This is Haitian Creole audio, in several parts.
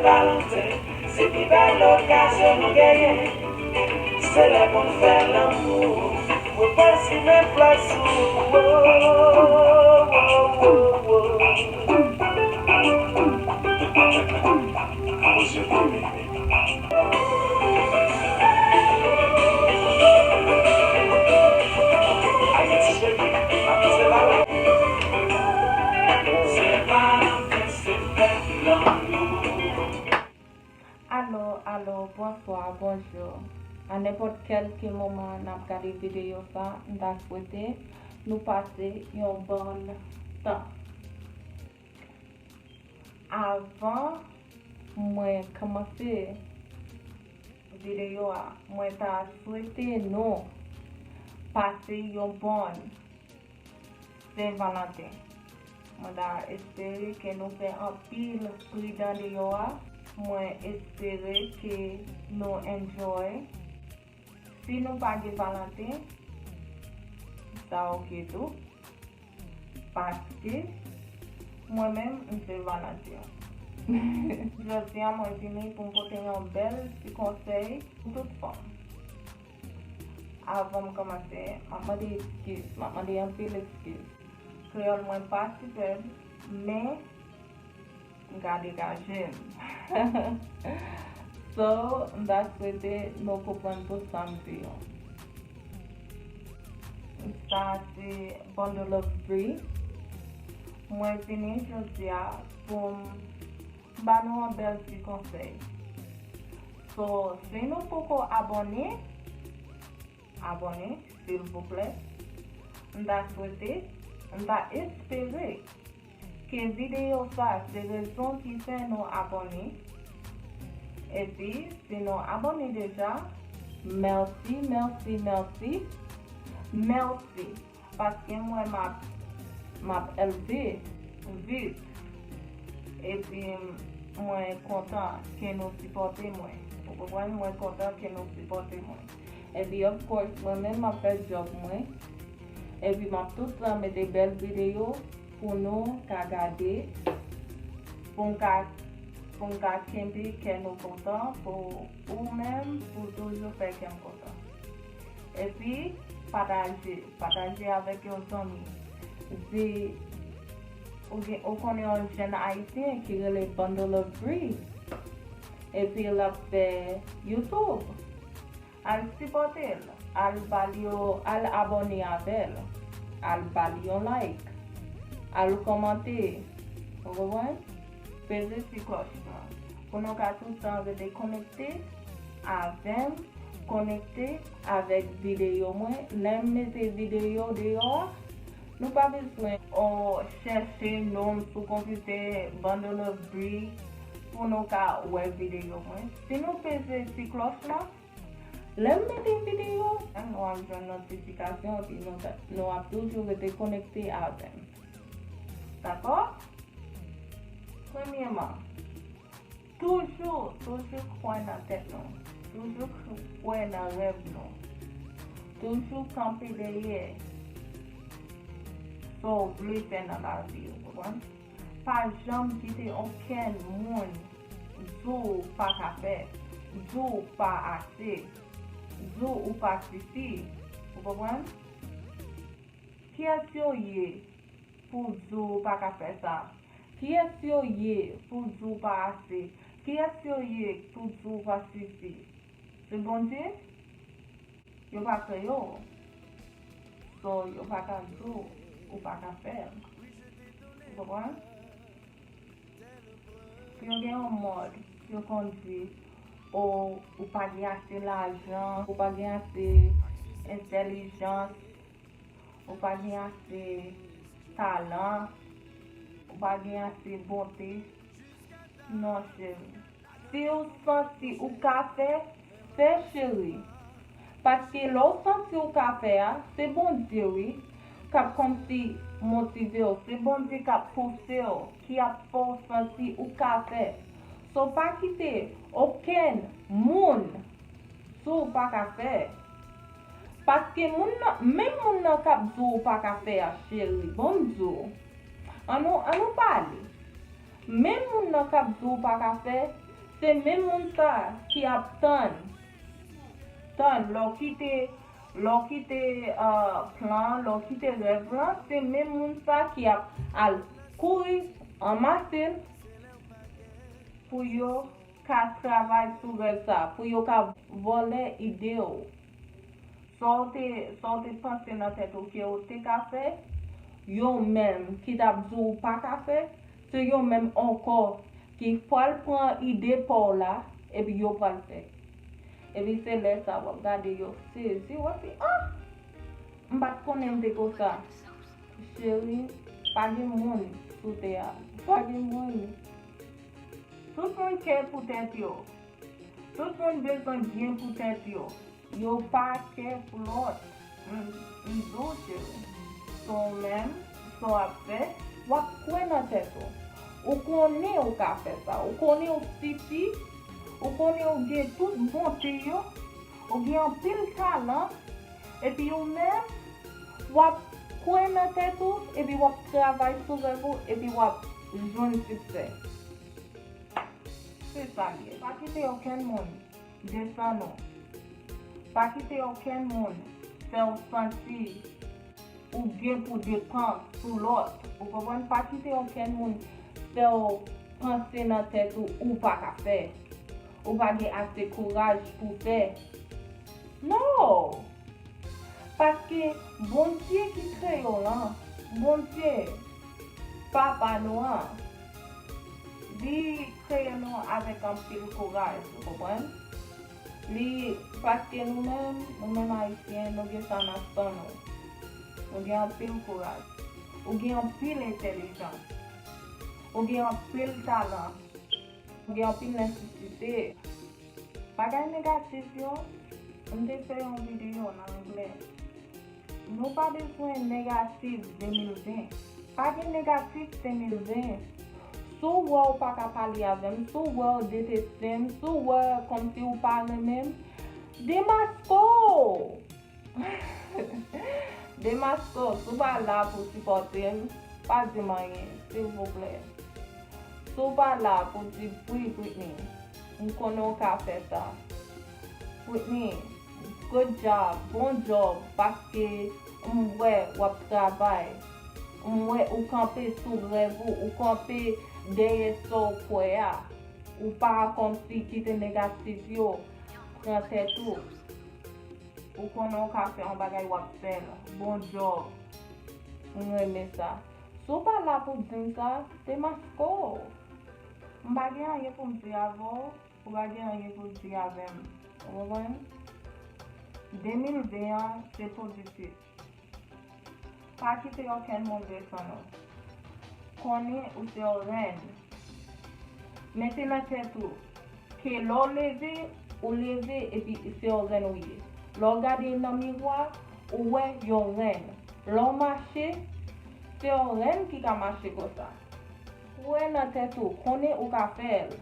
C'est plus belle l'occasion de gagner. C'est là qu'on fait l'amour. On passe mes places. Alors, bonsoir, bonjour. À n'importe quel moment, nous avons regardé la vidéo, nous avons souhaité nous passer un bon temps. Avant, moi commencer la vidéo, moi souhaité nous passer un bon Saint-Valentin. Moi espérer que nous faisons un pile prix dans les moi espérer que nous enjoy. Si nous pas de Valentin, ça ok tout. Parce que moi-même, je fais Valentin. Je tiens moi venir pour me porter un bel petit conseil pour toute femme. Avant de commencer, je vais demander un peu d'excuses. Créole moins pas super, mais garder gagé. So, that's what nous comprendre pour samedi. Ça, c'est Bundle of Free. Moi, je finis aujourd'hui pour nous un bel petit conseil. So, si nous pouvons abonner, s'il vous plaît. On va souhaiter, on va espérer que la vidéo ça, c'est raison qui fait nous abonner. Et puis, si nous abonnés déjà, merci. Parce que moi, m'a élevé vite. Et puis, moi, content que nous supportez moi. Vous comprenez, moi, content que nous supportez moi. Et puis, of course, moi-même, m'a fait job moi. Et puis, m'a tout le temps mis des belles vidéos pour nous regarder. Pour camper que nous contents, pour vous-même, pour toujours faire qu'elle content. Et puis, partager avec vos amis. On connaît un jeune haïtien qui est le Bundle of Free. Et puis, il a fait YouTube. Elle supporte elle. Elle abonne avec elle. Elle balio un like. Elle commente. Vous voyez? Peser sur cloche. Pour nous tout le temps de connecter avec, connecter avec vidéo. Moi, l'aime mettre vidéo dehors. Nous pas besoin de chercher nom sur computer, Bundle of Free pour nous web vidéo. Si nous pesons sur cloche là, l'aime mettre vidéo, nous avons une notification et nous avons toujours été connectés avec. D'accord? Premièrement, toujours croire dans la tête, toujours croire dans le rêve, toujours camper derrière. So, vous voulez faire dans la vie, vous comprenez? Pas jamais quitter aucun monde, jour pas café, jour pas assez, jour ou pas suffit, vous comprenez? Qui est-ce pour jour pas café ça? Qui est-ce pour jour pas assez? Qui est-ce pour jour pas suffit? C'est bon Dieu? Yo pas que yo. So, yo pas qu'à jour ou pas qu'à faire. Vous comprenez? Yo gen un mode, yo conduit, ou pas gen assez l'argent, ou pas gen assez intelligence, ou pas gen assez talent, ou pas gen assez bonté. Non, chérie. Si vous sentez ou café, fais chérie. Parce que l'autre senti au café, c'est bon Dieu, oui. Cap comme si motivé, c'est bon Dieu qui a poussé, qui a senti au café. So pas quitter aucun monde sous pas café. Parce que même moun nan kap zou pas café chérie, bon Dieu. On nous parle. Même moun nan kap zou pas café, Se men moun sa ki ap tan, lò ki te plan, lò ki te rev lan, se men moun sa ki ap al kouri an masin pou yo ka travay sou rev sa, pou yo ka vole ide yo. Sorte panse nan tèt ou ki yo te ka fe, yo men ki tap zou pa ka fe, se yo men ankor ki pral pran ide pou la, epi yo pral fe. Epi se lè sa wap gade yo si wap fi, mbat konen de ko sa. Chéri, pa gen moun sou te a. Pa gen moun. Tout moun kè pou tèt yo. Tout moun bezon bien pou tèt yo. Yo pa kè pou lot. Mdo chéri. Son men, son ap fe, wap kwen nan tèt yo. Ou konen ou ka fe sa. Ou konen ou siti. Ou konen ou gen tout bonte yo, ou gen pil talan, epi yo men, wap kwen nan tèt ou, epi wap travay sou revo, epi wap joun sukses. Se sa liye. Pa kite yo ken moun, desan nou. Pa kite yo ken moun, fè ou santi, ou gen pou depan sou lot. Ou kompon, pa kite yo ken moun, fè ou panse nan tèt ou pa ka fè. Ou pa gen ase kouraj pou fè. Non! Paske bon Dieu ki kre yo lan, bon Dieu, papa nou an, li kre yo nou avèk an pil kouraj, ou kompren? Li, paske nou men haïtien, nou gen san aspan nou. Nou gen an pil kouraj. Ou gen an pil intelijans. Ou gen an pil talan. Ou gen an pil nesisite. Bagay negatif yo, mde fè yon video nan anglais. Nou pa bezwen negatif 2020. Bagay negatif 2020. Sou wè ou pa ka pali avèm, sou wè ou detestem, sou wè kom si ou pale mèm, demasko! Demasko, sou pa la pou supportem, pa di manyen, s'il vous plaît. Sou pa la pou di Whitney. Mkono ka fè sa. Whitney, good job, bon job, paske mwe wap travay. Mwe ou kampe sou revo, ou kampe deye sou kwe ya. Ou pa kom si kite negatif yo, pran tèt ou. Ou konon ka fè an bagay wap fè la. Bon job. Mwe eme sa. Sou pa la pou din sa, te masko. Mbagay anye pou mdi avon, ou bagay anye pou mdi avem. Ou mwen? 2021, se pozitif. Pa kite yo ken moun desan nou. Kone ou se yo ren. Mette nan tèt ou. Ke lò leve, ou leve, epi se yo ren ou ye. Lò gade nan miroir, ou we yo ren. Lò mache, se yo ren ki ka mache kosa. Ouwe nan tèt ou, kone ou ka fel.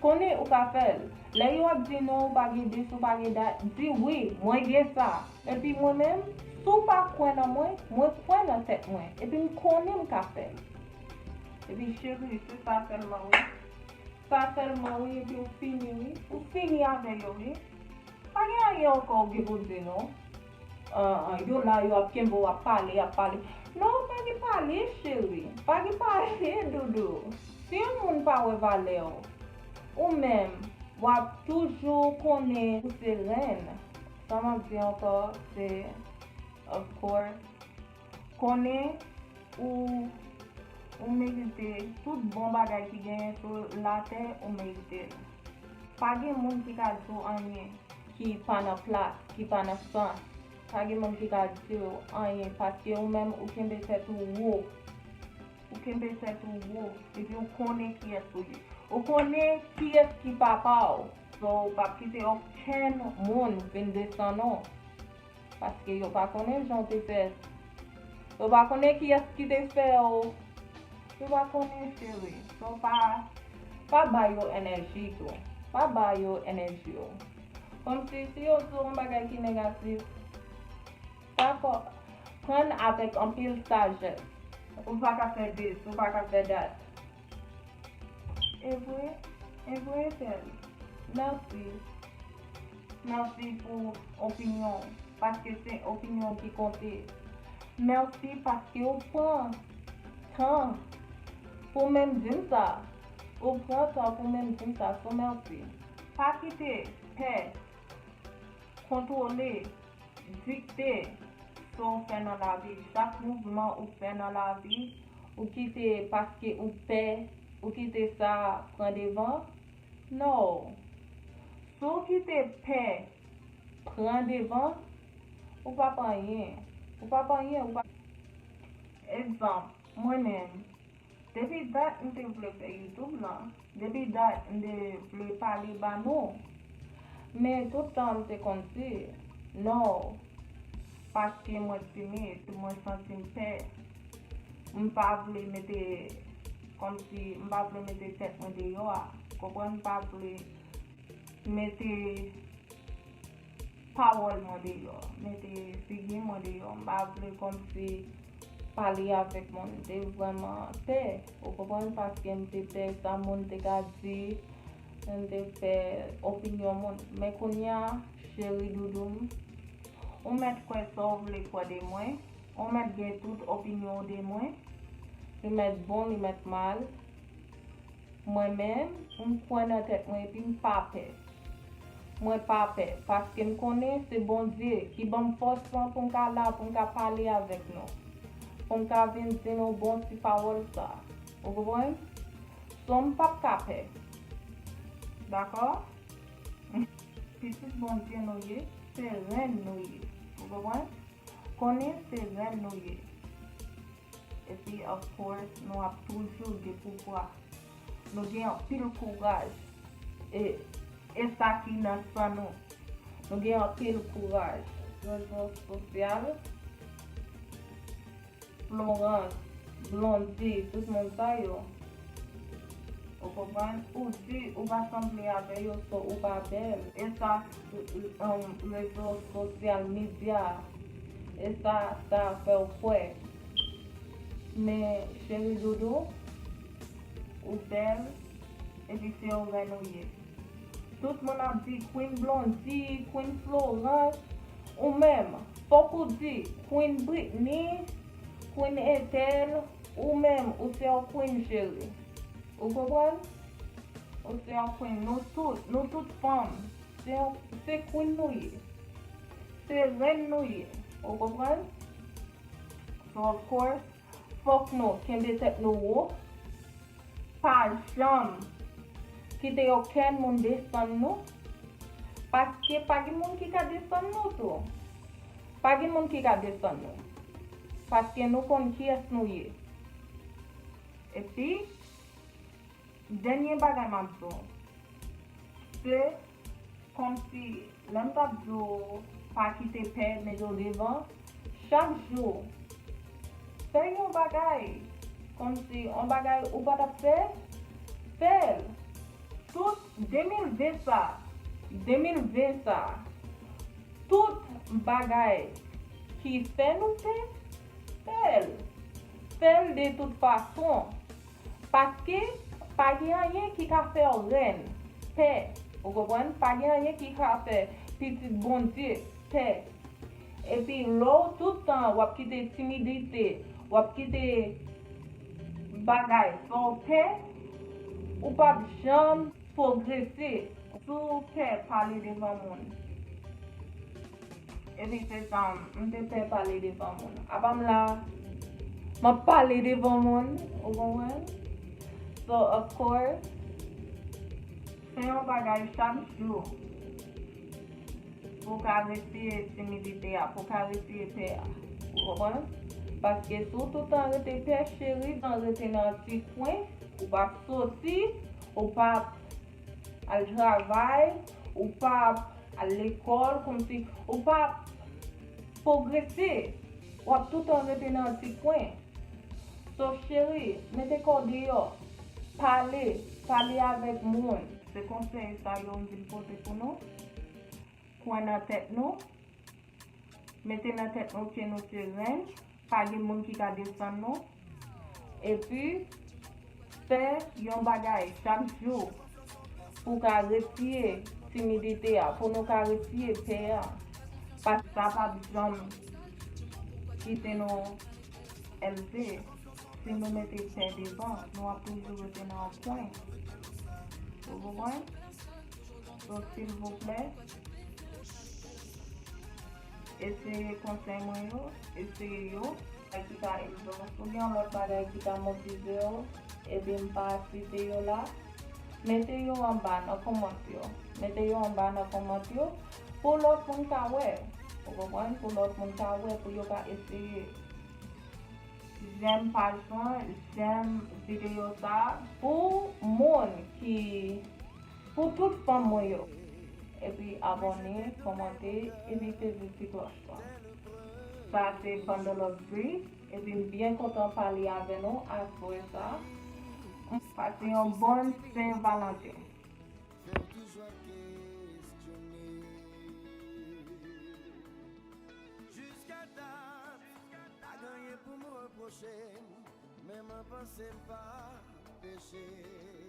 Kone ou ka fel. Le yo ap di nou bagi dis ou bagi dat, di oui, mwen gen sa. Epi mwen men, sou pa kwen nan mwen kwen nan tèt mwen. Epi m kone m ka fel. Epi chéri, se sa selman oui. Sa selman oui, epi ou fini oui. Ou fini ave yo oui. Pagi an yo anko ge pou di nou. Yo la yo ap kenbo ap pale. Non, pa ki pale, chéri. Pa ki pale, doudou. Si yon moun pa we vale ou mèm, wap toujou konen ou se ren. Sa man di anko, se, of course, konen ou merite tout bon bagay ki gen sou la te ou merite. Pa gen moun ki ka djou anye ki pa na plas, ki pa na san. Pagi moun ki ka di yo anye, paske ou mèm ou kembe set ou wou. Ou kembe set ou wou. Epi ou konen ki es ou ye. Ou konen ki es ki papa ou. So, pa kite yo ken moun vin desan nou. Paske yo pa konen jan te fes. Yo pa konen ki es ki te fe ou. Yo pa konen chéri. So, pa bayo enerji to. Pa bayo enerji yo. Kom si yo sou un bagay ki negatif, pren avèk an pil sajet. Ou pa ka fè dis, ou pa ka fè dat. E vwe, E vwe tel. Merci. Merci pour opinion. Parce que c'est opinion qui compte. Merci parce que vous prenez temps pour même dire ça. Vous prenez temps pour même dire ça. So merci. Pas quitter, paix, contrôler, dicter ce qu'on fait dans la vie. Chaque mouvement qu'on fait dans la vie, ou quitter parce que vous paix, ou quitter ça, prend devant. Non. Si vous quittez paix, prend devant, ou pas rien. Ou pas rien. Exemple, moi-même, depuis that je voulais faire YouTube là, depuis that je voulais parler bah non. Mais tout le temps c'est comme si, non, parce que moi timide, moi senti paix, je pas voulais mettre comme si je pas voulais mettre tête moi dehors, comprendre pas voulais mettre parole moi dehors, mettre figure moi dehors, pas voulais comme si parler avec mon c'est vraiment paix. Vous comprenez parce que je paix ça mon te dit je fait opinion mon mais qu'on y a chéri doudou on met quoi sauve les quoi de moi on met bien toute opinion de moi je met bon je met mal moi-même on prend dans tête moi et puis pas paix moi pas paix parce que me connais c'est bon Dieu qui bon force pour me là pour me parler avec nous pour me venir dire nos bons petites paroles ça vous comprenez sommes pas capés d'accord petit bon Dieu nous c'est rien nous vous comprenez connaît c'est rien nous et puis of course nous avons toujours des pouvoirs nous avons pile courage et ça qui nous fait nous avons pile courage réseau social Florence Blondie tout le monde ça yo vous comprenez aussi on va assembler avec eux so ou pas belle et ça réseau social média et ça fait quoi mais chérie dodo ou belle et puis c'est organisé tout le monde a dit Queen Blondie Queen Florence ou même faut qu'on dise Queen Britney Queen Ethel ou même ou c'est un Queen chérie vous comprenez ou c'est un Queen nous toutes femmes c'est Queen nous c'est reine nous vous comprenez so of course faut que nous qui tête nous pas jamais quitter aucun monde descendre nous parce que pas de monde qui va descendre nous tout pas de monde qui va descendre nous parce que nous connaissons qui est nous et puis dernier bagage m'a c'est comme si l'important pas quitter paix mais devant chaque jour fais un bagage comme si un bagage ou pas faire faire tout 2020 ça tout bagage qui fait nous faire de toute façon parce que pas rien qui va faire reine paix vous comprenez pas rien qui va faire petit bon Dieu paix et puis l'autre tout le temps ou quitter timidité ou quitter bagage sans paix ou pas jamais progresser tout paix parler devant le monde et puis c'est ça je ne peux parler devant le monde avant là je parler devant le monde vous comprenez so of course c'est un bagage chaque jour pour arrêter timidité pour arrêter paix vous comprenez parce que surtout quand arrêter paix chérie quand arrêter dans un petit coin ou pas sortir ou pas à travail ou pas à l'école comme si ou pas progresser ou tout arrêter dans un petit coin so chérie mettez corps dehors parler avec monde c'est conseil ça yon dit porter pour nous coin dans tête nous mettez dans tête nous que nous serein pas de monde qui va descendre nous et puis faire yon bagage chaque jour pour qu'à retirer timidité, pour nous qu'à retirer peur. Parce que ça pas besoin quitter nos LT. Si nous mettons peur devant, nous avons toujours été dans un point. Vous comprenez? Donc, s'il vous plaît, essayez conseil moi, essayez yo, qui t'a ou bien l'autre bagage qui t'a motivé et puis pas citer yo là, mettez yo en bas dans commentaire. Mettez yo en bas dans commentaire pour l'autre monde ka ouais. Vous comprenez? Pour l'autre monde ka ouais pour yo ka essayer. J'aime parfois, j'aime vidéo ça pour monde qui pour toute femme moi yo. Et puis abonner, commenter et puis faire le petit cloche. Ça c'est Bundle of Free. Et puis bien content de parler avec nous après ça. Passez un bon Saint-Valentin. Jusqu'à date, t'as gagné pour me reprocher, mais ma pensée pas péché.